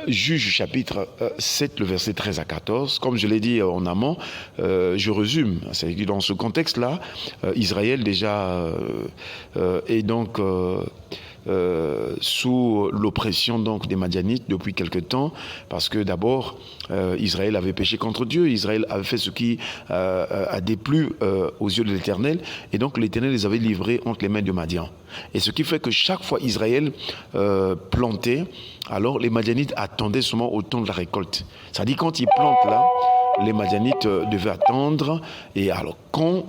Juge chapitre 7, le verset 13 à 14. Comme je l'ai dit en amont, je résume. C'est-à-dire que dans ce contexte-là, Israël déjà est donc sous l'oppression donc des Madianites depuis quelque temps, parce que d'abord Israël avait péché contre Dieu, Israël avait fait ce qui a déplu aux yeux de l'Éternel, et donc l'Éternel les avait livrés entre les mains de Madian. Et ce qui fait que chaque fois Israël plantait, alors les Madianites attendaient seulement au temps de la récolte. C'est-à-dire quand ils plantent là, les Madianites devaient attendre, et alors quand,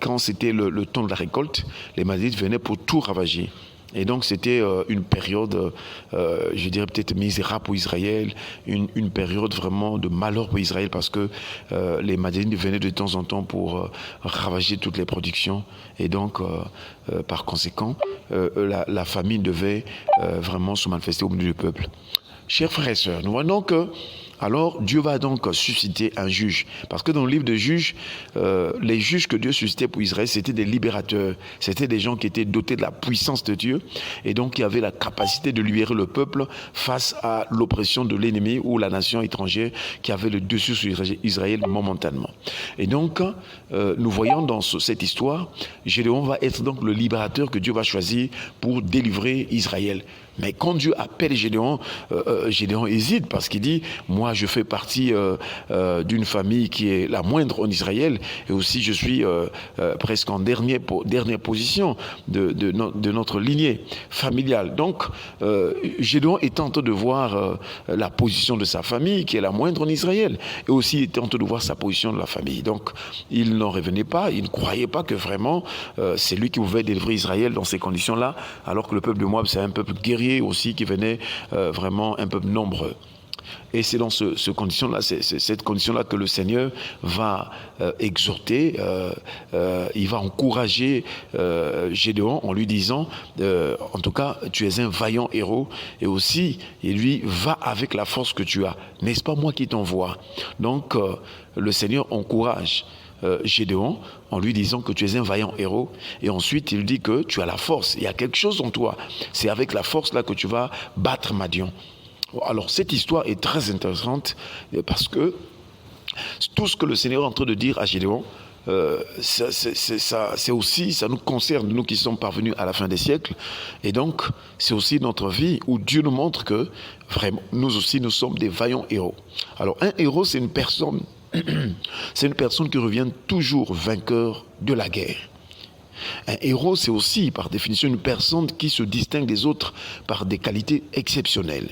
quand c'était le temps de la récolte, les Madianites venaient pour tout ravager. Et donc c'était une période, je dirais peut-être misérable pour Israël, une période vraiment de malheur pour Israël, parce que les Madianites venaient de temps en temps pour ravager toutes les productions. Et donc, par conséquent, la famine devait vraiment se manifester au milieu du peuple. Chers frères et sœurs, nous voyons que alors Dieu va donc susciter un juge. Parce que dans le livre de Juges, les juges que Dieu suscitait pour Israël, c'était des libérateurs. C'était des gens qui étaient dotés de la puissance de Dieu et donc qui avaient la capacité de libérer le peuple face à l'oppression de l'ennemi ou la nation étrangère qui avait le dessus sur Israël momentanément. Et donc, nous voyons dans cette histoire, Gédéon va être donc le libérateur que Dieu va choisir pour délivrer Israël. Mais quand Dieu appelle Gédéon, Gédéon hésite parce qu'il dit « Moi, je fais partie d'une famille qui est la moindre en Israël et aussi je suis presque en dernière position de notre lignée familiale. » Donc, Gédéon est en train de voir la position de sa famille qui est la moindre en Israël et aussi il est en train de voir sa position de la famille. Donc, il n'en revenait pas, il ne croyait pas que vraiment c'est lui qui pouvait délivrer Israël dans ces conditions-là, alors que le peuple de Moab, c'est un peuple guerrier aussi qui venait vraiment un peu nombreux. Et c'est dans cette condition-là que le Seigneur va exhorter, il va encourager Gédéon en lui disant, en tout cas, tu es un vaillant héros, et aussi, il lui va avec la force que tu as. N'est-ce pas moi qui t'envoie? Donc, le Seigneur encourage Gédéon en lui disant que tu es un vaillant héros, et ensuite il dit que tu as la force, il y a quelque chose en toi, c'est avec la force là que tu vas battre Madian. Alors cette histoire est très intéressante parce que tout ce que le Seigneur est en train de dire à Gédéon, c'est aussi, ça nous concerne, nous qui sommes parvenus à la fin des siècles, et donc c'est aussi notre vie où Dieu nous montre que vraiment nous aussi nous sommes des vaillants héros. Alors un héros, c'est une personne qui revient toujours vainqueur de la guerre. Un héros, c'est aussi, par définition, une personne qui se distingue des autres par des qualités exceptionnelles.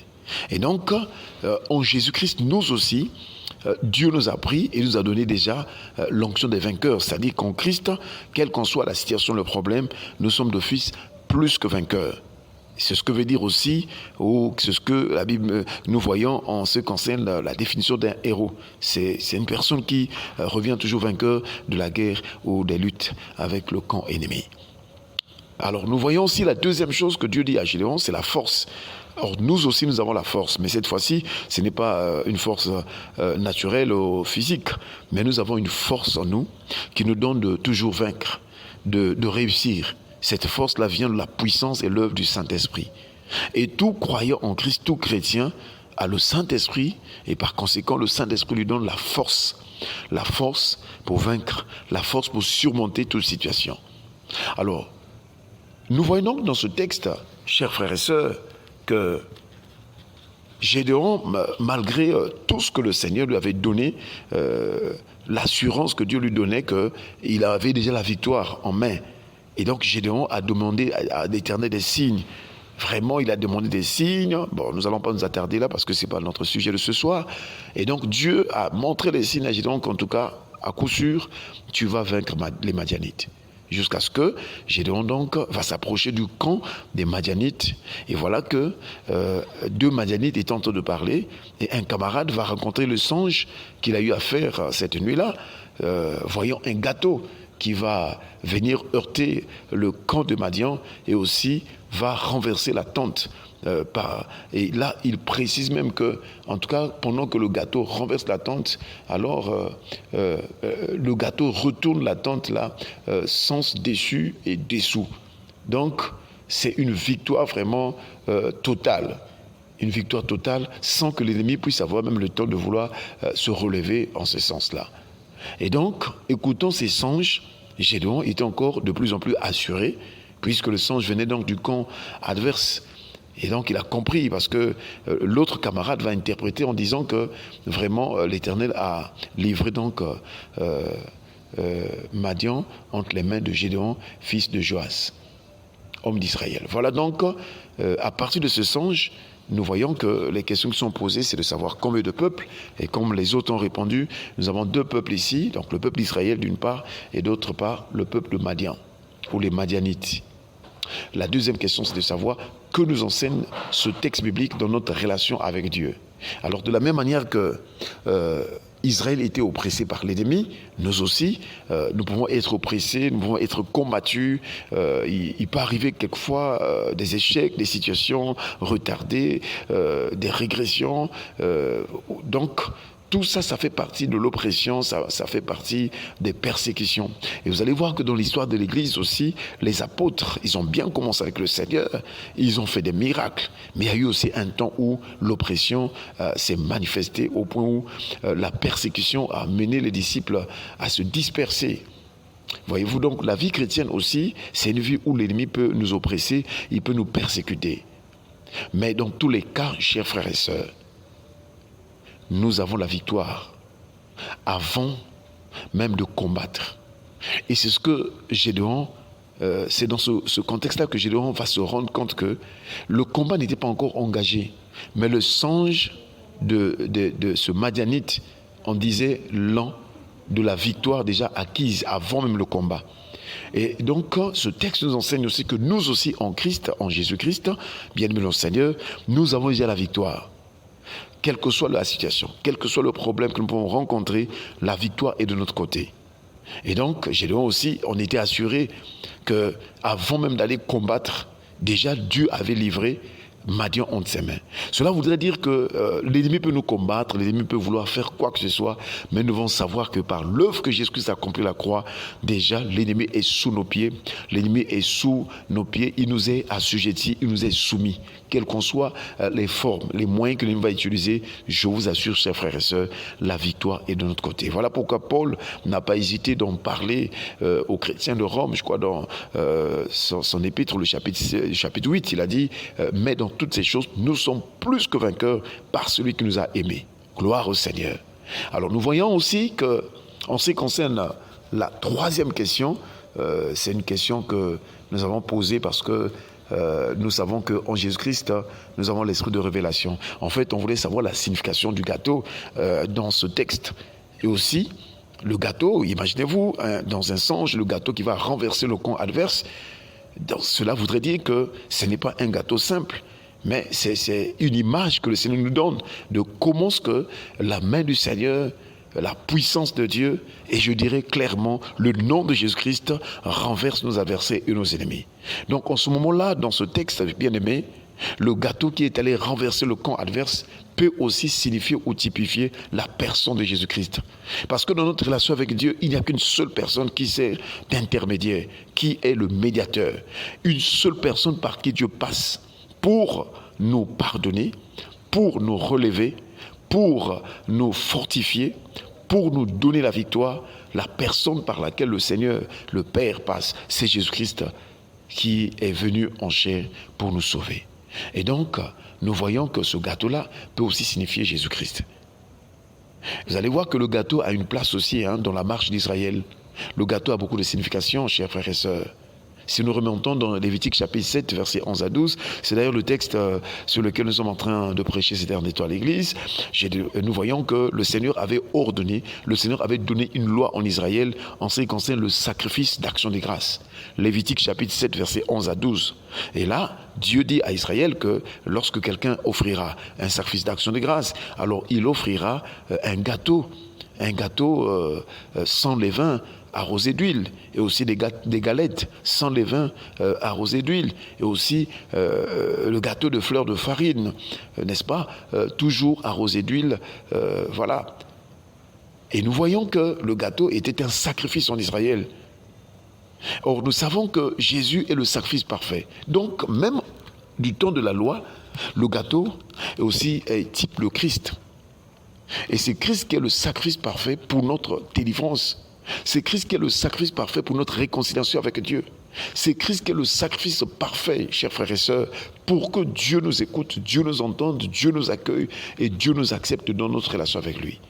Et donc, en Jésus-Christ, nous aussi, Dieu nous a pris et nous a donné déjà l'onction des vainqueurs. C'est-à-dire qu'en Christ, quelle qu'en soit la situation, le problème, nous sommes d'office plus que vainqueurs. C'est ce que veut dire aussi, ou c'est ce que la Bible, nous voyons en ce qui concerne la définition d'un héros. C'est une personne qui revient toujours vainqueur de la guerre ou des luttes avec le camp ennemi. Alors nous voyons aussi la deuxième chose que Dieu dit à Gédéon, c'est la force. Or nous aussi nous avons la force, mais cette fois-ci ce n'est pas une force naturelle ou physique, mais nous avons une force en nous qui nous donne de toujours vaincre, de réussir. Cette force-là vient de la puissance et l'œuvre du Saint-Esprit. Et tout croyant en Christ, tout chrétien a le Saint-Esprit, et par conséquent, le Saint-Esprit lui donne la force pour vaincre, la force pour surmonter toute situation. Alors, nous voyons donc dans ce texte, chers frères et sœurs, que Gédéon, malgré tout ce que le Seigneur lui avait donné, l'assurance que Dieu lui donnait qu'il avait déjà la victoire en main. Et donc Gédéon a demandé à l'Éternel des signes. Vraiment, il a demandé des signes. Bon, nous n'allons pas nous attarder là parce que ce n'est pas notre sujet de ce soir. Et donc Dieu a montré les signes à Gédéon qu'en tout cas, à coup sûr, tu vas vaincre les Madianites. Jusqu'à ce que Gédéon donc va s'approcher du camp des Madianites. Et voilà que deux Madianites étant en train de parler, et un camarade va rencontrer le songe qu'il a eu à faire cette nuit-là, voyant un gâteau qui va venir heurter le camp de Madian et aussi va renverser la tente. Et là, il précise même que, en tout cas, pendant que le gâteau renverse la tente, alors le gâteau retourne la tente là, sens dessus et dessous. Donc, c'est une victoire vraiment totale. une victoire totale sans que l'ennemi puisse avoir même le temps de vouloir se relever en ce sens-là. Et donc, écoutant ces songes, Gédéon était encore de plus en plus assuré, puisque le songe venait donc du camp adverse. Et donc il a compris, parce que l'autre camarade va interpréter en disant que vraiment l'Éternel a livré donc Madian entre les mains de Gédéon, fils de Joas, homme d'Israël. Voilà donc, à partir de ce songe, nous voyons que les questions qui sont posées, c'est de savoir combien de peuples, et comme les autres ont répondu, nous avons deux peuples ici, donc le peuple d'Israël d'une part, et d'autre part le peuple de Madian, ou les Madianites. La deuxième question, c'est de savoir que nous enseigne ce texte biblique dans notre relation avec Dieu. Alors de la même manière que Israël était oppressé par l'ennemi, nous aussi, nous pouvons être oppressés, nous pouvons être combattus. Il peut arriver quelquefois des échecs, des situations retardées, des régressions. Donc, tout ça, ça fait partie de l'oppression, ça fait partie des persécutions. Et vous allez voir que dans l'histoire de l'Église aussi, les apôtres, ils ont bien commencé avec le Seigneur, ils ont fait des miracles, mais il y a eu aussi un temps où l'oppression s'est manifestée au point où la persécution a mené les disciples à se disperser. Voyez-vous, donc la vie chrétienne aussi, c'est une vie où l'ennemi peut nous oppresser, il peut nous persécuter. Mais dans tous les cas, chers frères et sœurs, nous avons la victoire avant même de combattre. Et c'est ce que Gédéon, c'est dans ce contexte-là que Gédéon va se rendre compte que le combat n'était pas encore engagé. Mais le songe de ce Madianite en disait long de la victoire déjà acquise avant même le combat. Et donc, ce texte nous enseigne aussi que nous aussi en Christ, en Jésus-Christ, bien-aimés dans le Seigneur, nous avons déjà la victoire. Quelle que soit la situation, quel que soit le problème que nous pouvons rencontrer, la victoire est de notre côté. Et donc, Gédéon aussi, on était assuré qu'avant même d'aller combattre, déjà Dieu avait livré Madian entre ses mains. Cela voudrait dire que l'ennemi peut nous combattre, l'ennemi peut vouloir faire quoi que ce soit, mais nous devons savoir que par l'œuvre que Jésus-Christ a accomplie à la croix, déjà l'ennemi est sous nos pieds, l'ennemi est sous nos pieds, il nous est assujetti, il nous est soumis. Quelles qu'en soient les formes, les moyens que l'ennemi va utiliser, je vous assure, chers frères et sœurs, la victoire est de notre côté. Voilà pourquoi Paul n'a pas hésité d'en parler aux chrétiens de Rome, je crois dans son épître, le chapitre 8, il a dit « Mais dans toutes ces choses, nous sommes plus que vainqueurs par celui qui nous a aimés. » Gloire au Seigneur. Alors nous voyons aussi que, en ce qui concerne la troisième question, c'est une question que nous avons posée parce que nous savons qu'en Jésus-Christ, nous avons l'esprit de révélation. En fait, on voulait savoir la signification du gâteau dans ce texte. Et aussi, le gâteau, imaginez-vous, dans un songe, le gâteau qui va renverser le camp adverse. Donc, cela voudrait dire que ce n'est pas un gâteau simple, mais c'est une image que le Seigneur nous donne de comment ce que la main du Seigneur, la puissance de Dieu, et je dirais clairement le nom de Jésus-Christ renverse nos adversaires et nos ennemis. Donc en ce moment-là, dans ce texte bien-aimé, le gâteau qui est allé renverser le camp adverse peut aussi signifier ou typifier la personne de Jésus-Christ. Parce que dans notre relation avec Dieu, il n'y a qu'une seule personne qui sert d'intermédiaire, qui est le médiateur. Une seule personne par qui Dieu passe pour nous pardonner, pour nous relever, pour nous fortifier, pour nous donner la victoire. La personne par laquelle le Seigneur, le Père passe, c'est Jésus-Christ qui est venu en chair pour nous sauver. Et donc, nous voyons que ce gâteau-là peut aussi signifier Jésus-Christ. Vous allez voir que le gâteau a une place aussi dans la marche d'Israël. Le gâteau a beaucoup de significations, chers frères et sœurs. Si nous remontons dans Lévitique chapitre 7, versets 11 à 12, c'est d'ailleurs le texte sur lequel nous sommes en train de prêcher ces derniers temps à l'église, nous voyons que le Seigneur avait ordonné, le Seigneur avait donné une loi en Israël en ce qui concerne le sacrifice d'action des grâces. Lévitique chapitre 7, versets 11 à 12. Et là, Dieu dit à Israël que lorsque quelqu'un offrira un sacrifice d'action des grâces, alors il offrira un gâteau sans levain, arrosé d'huile, et aussi des galettes sans levain arrosées d'huile, et aussi le gâteau de fleurs de farine, n'est-ce pas, toujours arrosé d'huile, voilà. Et nous voyons que le gâteau était un sacrifice en Israël. Or, nous savons que Jésus est le sacrifice parfait. Donc, même du temps de la loi, le gâteau et aussi type le Christ. Et c'est Christ qui est le sacrifice parfait pour notre délivrance. C'est Christ qui est le sacrifice parfait pour notre réconciliation avec Dieu. C'est Christ qui est le sacrifice parfait, chers frères et sœurs, pour que Dieu nous écoute, Dieu nous entende, Dieu nous accueille et Dieu nous accepte dans notre relation avec lui.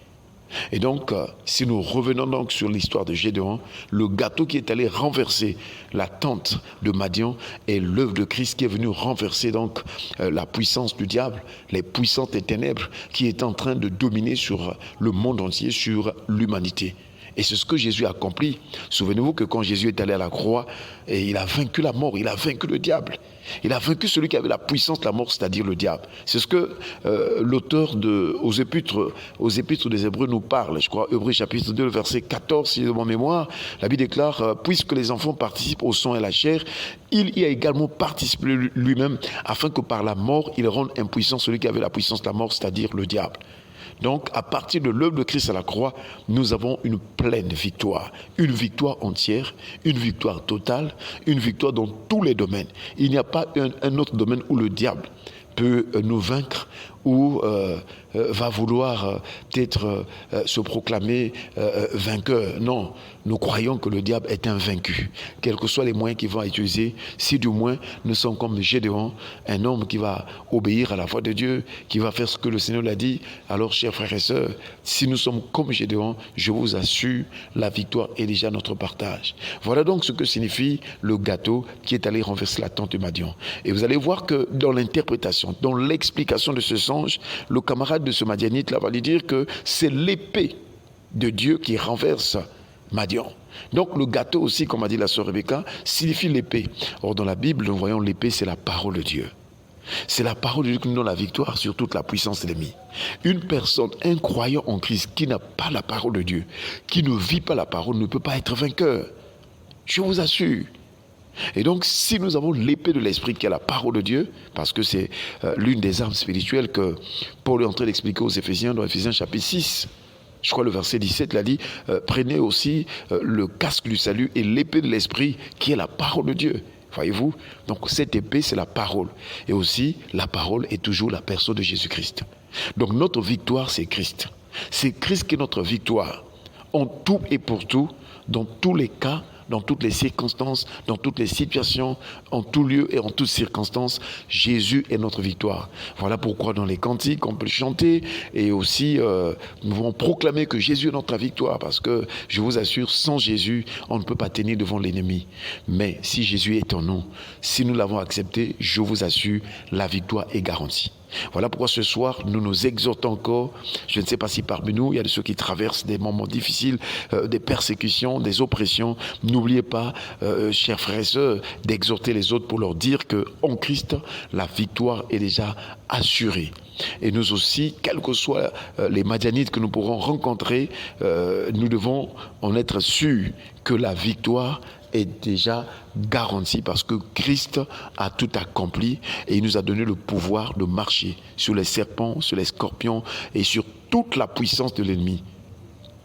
Et donc, si nous revenons donc sur l'histoire de Gédéon, le gâteau qui est allé renverser la tente de Madian est l'œuvre de Christ qui est venu renverser donc la puissance du diable, les puissances des ténèbres qui est en train de dominer sur le monde entier, sur l'humanité. Et c'est ce que Jésus a accompli. Souvenez-vous que quand Jésus est allé à la croix, et il a vaincu la mort, il a vaincu le diable. Il a vaincu celui qui avait la puissance de la mort, c'est-à-dire le diable. C'est ce que l'auteur aux épîtres des Hébreux nous parle. Je crois, Hébreux chapitre 2, verset 14, si de mon mémoire, la Bible déclare, puisque les enfants participent au sang et à la chair, il y a également participé lui-même, afin que par la mort, il rende impuissant celui qui avait la puissance de la mort, c'est-à-dire le diable. Donc, à partir de l'œuvre de Christ à la croix, nous avons une pleine victoire. Une victoire entière, une victoire totale, une victoire dans tous les domaines. Il n'y a pas un autre domaine où le diable peut nous vaincre ou va vouloir peut-être se proclamer vainqueur. Non, nous croyons que le diable est invaincu. Quels que soient les moyens qu'il va utiliser, si du moins nous sommes comme Gédéon, un homme qui va obéir à la voix de Dieu, qui va faire ce que le Seigneur l'a dit, alors chers frères et sœurs, si nous sommes comme Gédéon, je vous assure, la victoire est déjà notre partage. Voilà donc ce que signifie le gâteau qui est allé renverser la tente de Madian. Et vous allez voir que dans l'interprétation, dans l'explication de ce songe, le camarade de ce Madianite là va lui dire que c'est l'épée de Dieu qui renverse Madian. Donc le gâteau aussi, comme a dit la sœur Rebecca, signifie l'épée. Or dans la Bible, nous voyons l'épée, c'est la parole de Dieu. C'est la parole de Dieu qui nous donne la victoire sur toute la puissance de l'ennemi. Une personne, un croyant en Christ qui n'a pas la parole de Dieu, qui ne vit pas la parole, ne peut pas être vainqueur. Je vous assure. Et donc, si nous avons l'épée de l'esprit qui est la parole de Dieu, parce que c'est l'une des armes spirituelles que Paul est en train d'expliquer aux Éphésiens, dans Éphésiens chapitre 6, je crois le verset 17 l'a dit, prenez aussi le casque du salut et l'épée de l'esprit qui est la parole de Dieu. Voyez-vous? Donc cette épée, c'est la parole. Et aussi, la parole est toujours la personne de Jésus-Christ. Donc notre victoire, c'est Christ. C'est Christ qui est notre victoire. En tout et pour tout, dans tous les cas, dans toutes les circonstances, dans toutes les situations, en tout lieu et en toutes circonstances, Jésus est notre victoire. Voilà pourquoi dans les cantiques, on peut chanter et aussi nous devons proclamer que Jésus est notre victoire, parce que je vous assure, sans Jésus, on ne peut pas tenir devant l'ennemi. Mais si Jésus est en nous, si nous l'avons accepté, je vous assure, la victoire est garantie. Voilà pourquoi ce soir, nous nous exhortons encore. Je ne sais pas si parmi nous, il y a de ceux qui traversent des moments difficiles, des persécutions, des oppressions. N'oubliez pas, chers frères et sœurs, d'exhorter les autres pour leur dire qu'en Christ, la victoire est déjà assurée. Et nous aussi, quels que soient les Madianites que nous pourrons rencontrer, nous devons en être sûrs que la victoire est déjà garantie, parce que Christ a tout accompli et il nous a donné le pouvoir de marcher sur les serpents, sur les scorpions et sur toute la puissance de l'ennemi.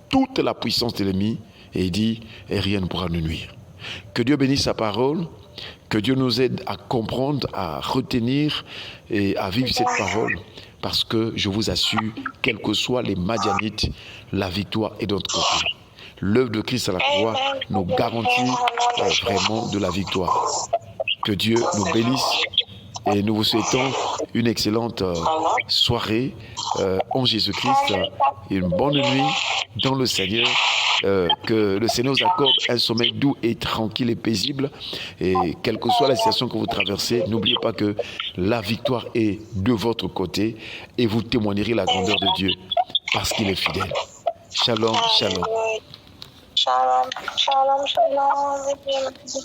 Toute la puissance de l'ennemi, et il dit, et rien ne pourra nous nuire. Que Dieu bénisse sa parole, que Dieu nous aide à comprendre, à retenir et à vivre cette parole, parce que je vous assure, quels que soient les Madianites, la victoire est de notre côté. L'œuvre de Christ à la croix nous garantit vraiment de la victoire. Que Dieu nous bénisse et nous vous souhaitons une excellente soirée en Jésus-Christ, une bonne nuit dans le Seigneur. Que le Seigneur vous accorde un sommeil doux et tranquille et paisible. Et quelle que soit la situation que vous traversez, n'oubliez pas que la victoire est de votre côté et vous témoignerez la grandeur de Dieu parce qu'il est fidèle. Shalom, shalom. Shalom, shalom, shalom.